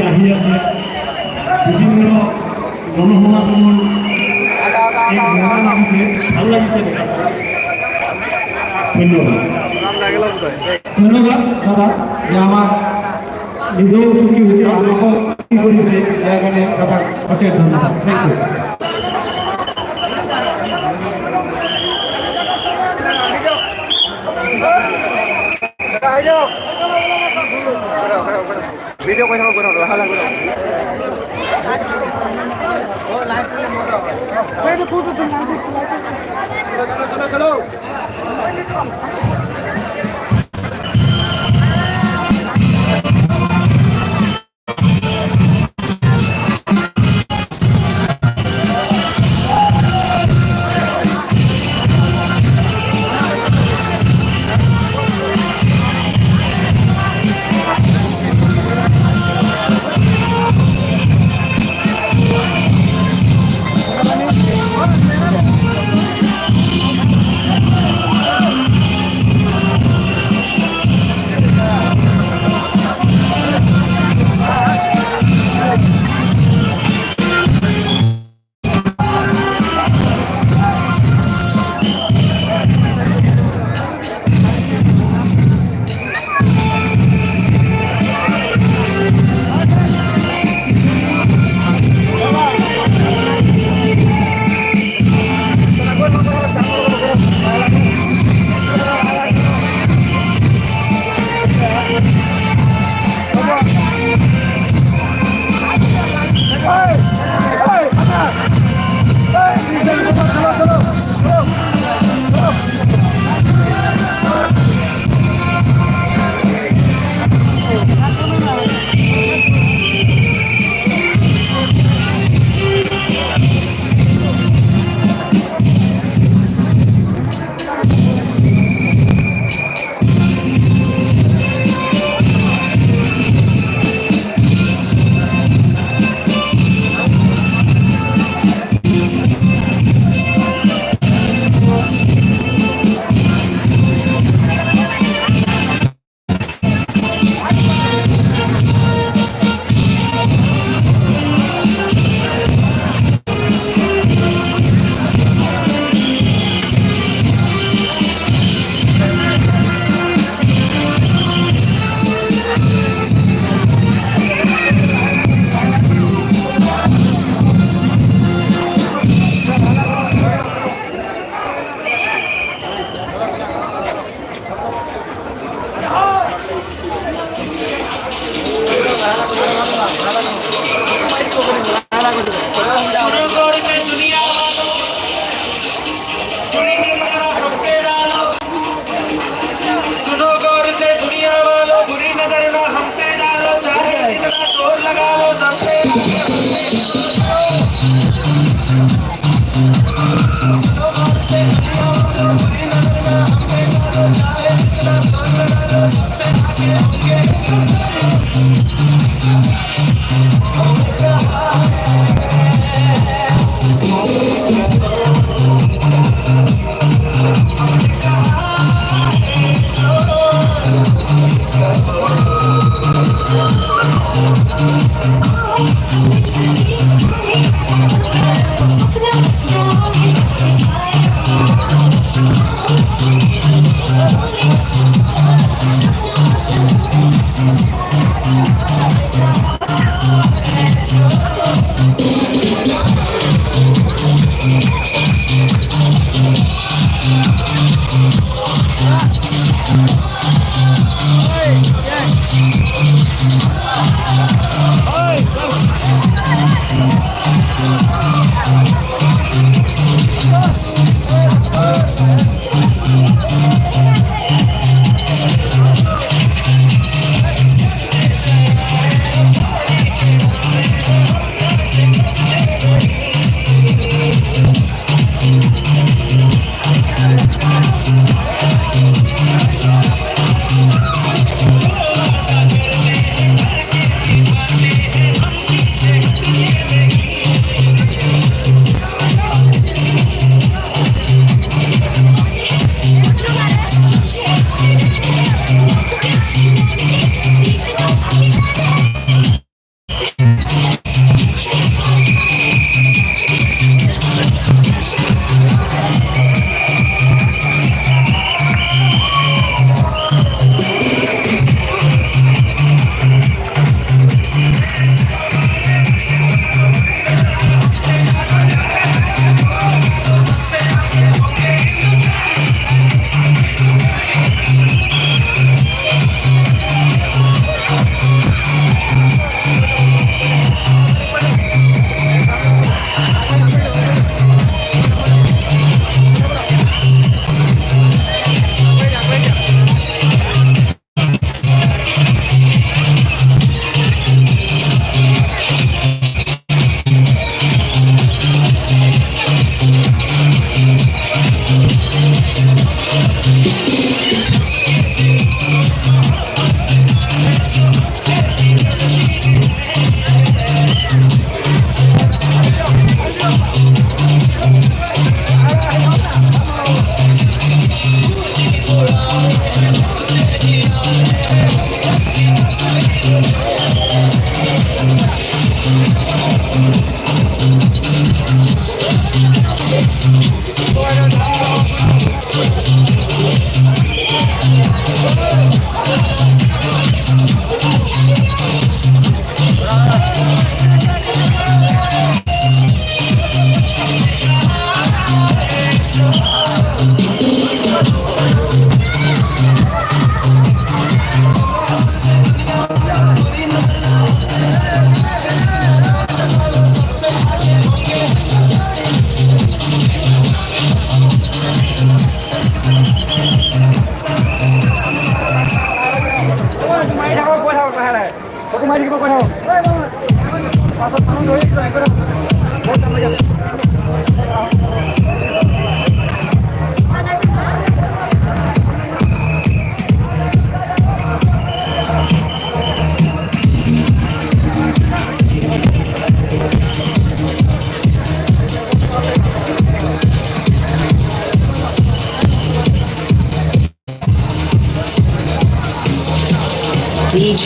আহি আছে বিভিন্ন জনসমাগমৰ লাগিছে ভাল লাগিছে ধন্যবাদ ধন্যবাদ দাদা যে আমাক নিজেও চুকি হৈছে আমাকো কি কৰিছে ইয়াৰ কাৰণে দাদাক অশেষ ধন্যবাদ থেংক ইউ ভিডিও করে থাকো করে ভালো লাগবে ও লাইভ করে মোটো এই তো পুরো তুমি চলো চলো सुनो गौर से दुनिया वालों, बुरी नजर हम पे डालो। सुनो गौर से दुनिया वालों, बुरी नजर ना हम पे डालो। चाहे जितना जोर लगा लो, सबसे सुनो गौर से दुनिया वालों, बुरी नजर ना हम पे डालो। चाहे जितना जोर लगा लो, सबसे आगे होंगे। DJ.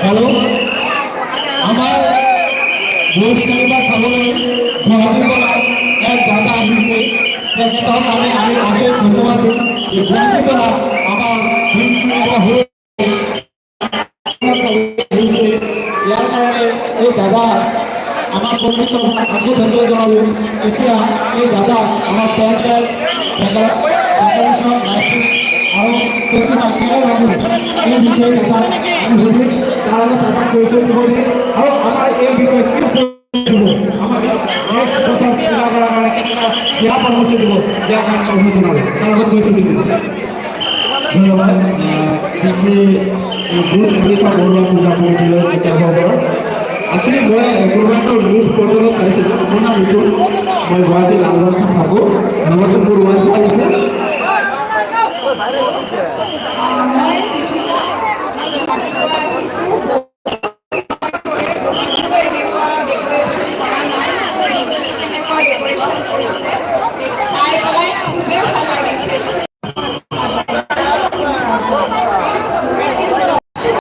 আৰু আমাৰ ভোজ খেলিব চাবলৈ গুৱাহাটীৰ পৰা এক দাদা আহিছে তেখেতক আমি অশেষ ধন্যবাদ দিম যে গুৱাহাটীৰ পৰা আমাৰ ভোজ খেলিব হৈ ইয়াৰ কাৰণে এই দাদা আমাৰ বন্ধুত্ব আকৌ ধন্যবাদ জনালোঁ এতিয়া এই দাদা আমাৰ পঞ্চায়ত ডেকৰেশ্যন লাইটিং আৰু প্ৰতিমা এই বিষয়ে কথা আমি সুধিম তাৰ আগত দাদা পৰিচয় দিব দিয়ে আৰু আমাৰ এই বিষয়ে কি দিব আমাক নেক্সট বছৰ চিন্তা কৰাৰ কাৰণে কেনেকুৱা দিয়া পৰামৰ্শ দিব ইয়াৰ কাৰণে অনুৰোধ জনালোঁ তাৰ আগত পৰিচয় দিব ধন্যবাদ বিশেষকৈ এই ভোজ খলিফা বৰুৱা পূজা কমিটিলৈ প্ৰত্যাহ্বান একচুৱেলি মই গভৰ্ণমেণ্টৰ নিউজ পৰ্টেলত চাইছিলোঁ মোৰ নাম মিথুন মই গুৱাহাটী লালগঞ্জত থাকোঁ লগতে মোৰ ৱাইফ আহিছে